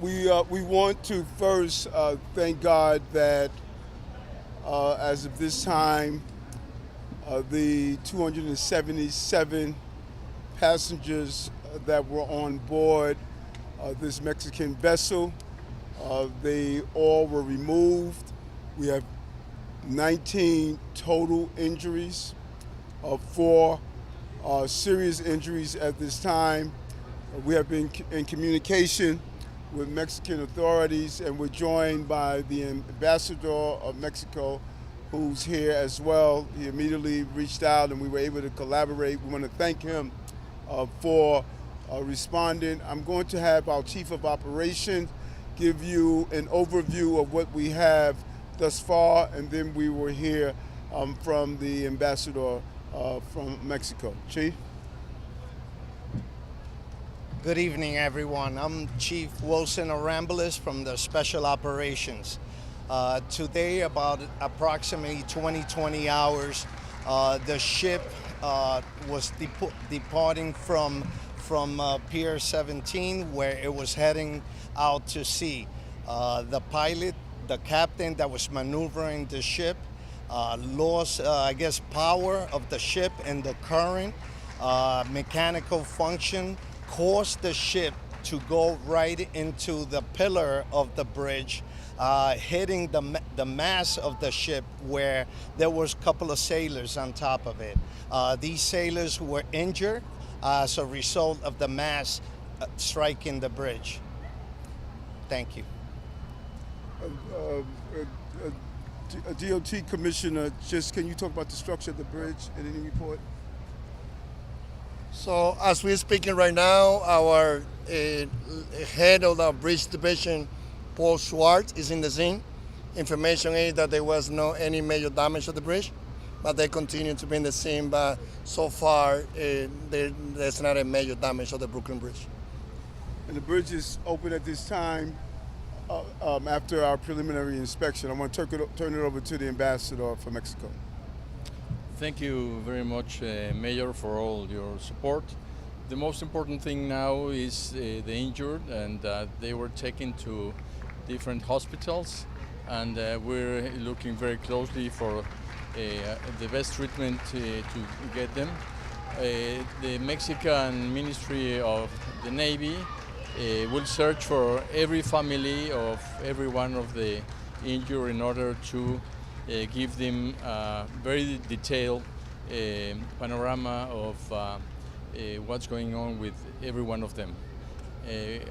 We want to first thank God that as of this time, the 277 passengers that were on board this Mexican vessel, they all were removed. We have 19 total injuries, four serious injuries at this time. We have been in communication with Mexican authorities, and we're joined by the ambassador of Mexico, who's here as well. He immediately reached out, and we were able to collaborate. We want to thank him for responding. I'm going to have our chief of operations give you an overview of what we have thus far, and then we will hear from the ambassador from Mexico. Chief? Good evening, everyone. I'm Chief Wilson Arambulis from the Special Operations. Today, about approximately 20 hours, the ship was departing from Pier 17, where it was heading out to sea. The pilot, the captain that was maneuvering the ship, lost, power of the ship and the current, mechanical function caused the ship to go right into the pillar of the bridge, hitting the mast of the ship where there was a couple of sailors on top of it. These sailors were injured as a result of the mast striking the bridge. Thank you. DOT Commissioner, just can you talk about the structure of the bridge in any report? So as we're speaking right now, our head of the bridge division, Paul Schwartz, is in the scene. Information is that there was no any major damage to the bridge, but they continue to be in the scene. But so far, there's not a major damage to the Brooklyn Bridge. And the bridge is open at this time after our preliminary inspection. I want to turn it over to the ambassador for Mexico. Thank you very much, Mayor, for all your support. The most important thing now is the injured, and they were taken to different hospitals, and we're looking very closely for the best treatment to get them. The Mexican Ministry of the Navy will search for every family of every one of the injured in order to give them a very detailed panorama of what's going on with every one of them.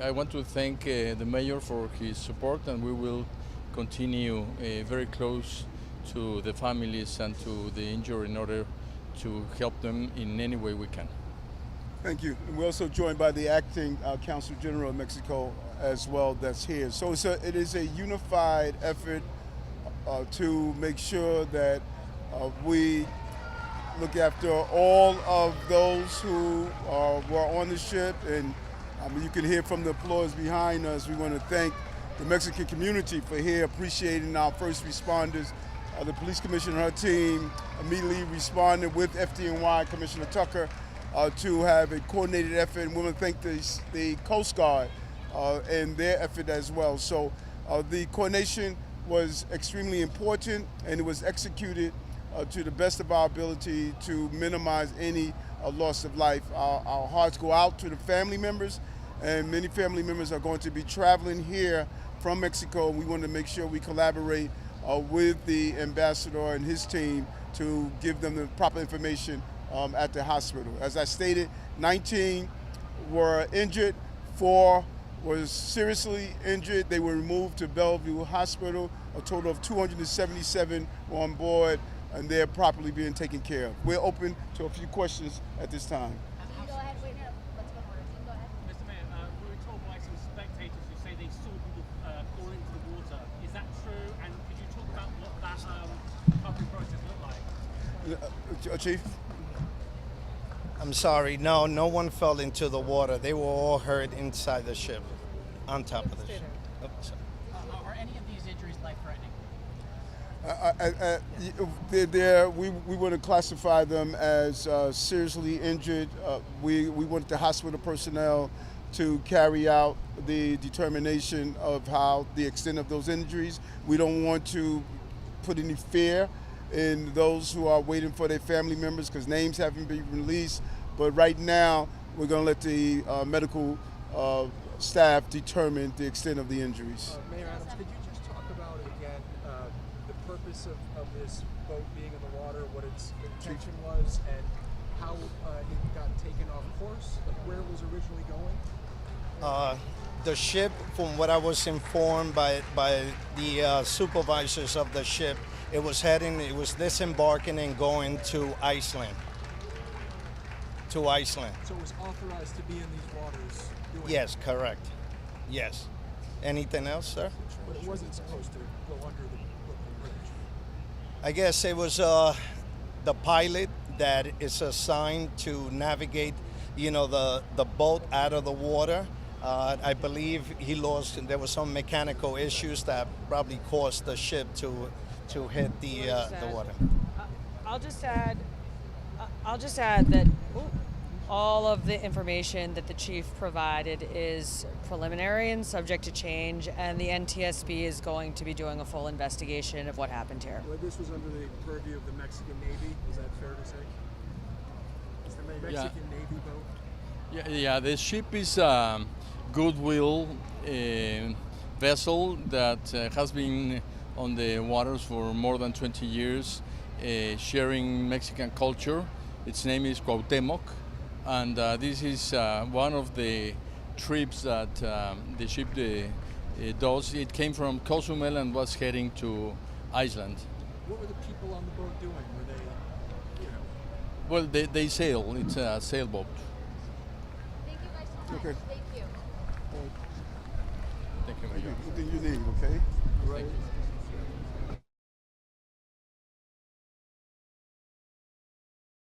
I want to thank the mayor for his support, and we will continue very close to the families and to the injured in order to help them in any way we can. Thank you. And we're also joined by the acting Consul General of Mexico as well that's here. So it is a unified effort to make sure that we look after all of those who were on the ship. And you can hear from the applause behind us. We want to thank the Mexican community for here appreciating our first responders. The police commissioner and her team immediately responded with FDNY Commissioner Tucker to have a coordinated effort. And we want to thank the Coast Guard and their effort as well. So the coordination was extremely important, and it was executed to the best of our ability to minimize any loss of life. Our hearts go out to the family members, and many family members are going to be traveling here from Mexico. We want to make sure we collaborate with the ambassador and his team to give them the proper information at the hospital. As I stated, 19 were injured, 4 was seriously injured. They were removed to Bellevue Hospital. A total of 277 were on board, and they're properly being taken care of. We're open to a few questions at this time. Go ahead, wait, no, let's go for it. Go ahead. Mr. Mayor, we were told by some spectators who say they saw people fall into the water. Is that true? And could you talk about what that recovery process looked like? Chief? I'm sorry, no one fell into the water. They were all hurt inside the ship, on top of the ship. Oops. Are any of these injuries life-threatening? We want to classify them as seriously injured. We want the hospital personnel to carry out the determination of how the extent of those injuries. We don't want to put any fear in those who are waiting for their family members because names haven't been released. But right now, we're going to let the medical staff determine the extent of the injuries. Mayor Adams, could you just talk about again the purpose of this boat being in the water, what its intention was, and how it got taken off course, like where it was originally going? The ship, from what I was informed by the supervisors of the ship, it was disembarking and going to Iceland. To Iceland. So it was authorized to be in these waters doing Yes, correct. Yes. Anything else, sir? it, but it wasn't supposed to go under the bridge. I guess it was the pilot that is assigned to navigate, the boat out of the water. I believe there was some mechanical issues that probably caused the ship to hit the water. I'll just add that all of the information that the chief provided is preliminary and subject to change, and the NTSB is going to be doing a full investigation of what happened here. Well, this was under the purview of the Mexican Navy. Is that fair to say? It's the Mexican Navy boat. Yeah, the ship is a goodwill vessel that has been on the waters for more than 20 years, sharing Mexican culture. Its name is Cuauhtemoc, and this is one of the trips that the ship does. It came from Cozumel and was heading to Iceland. What were the people on the boat doing? Were they, Well, they sail. It's a sailboat. Thank you guys so much. Okay. Thank you. Thank you, Mayor. Anything you need, okay? right?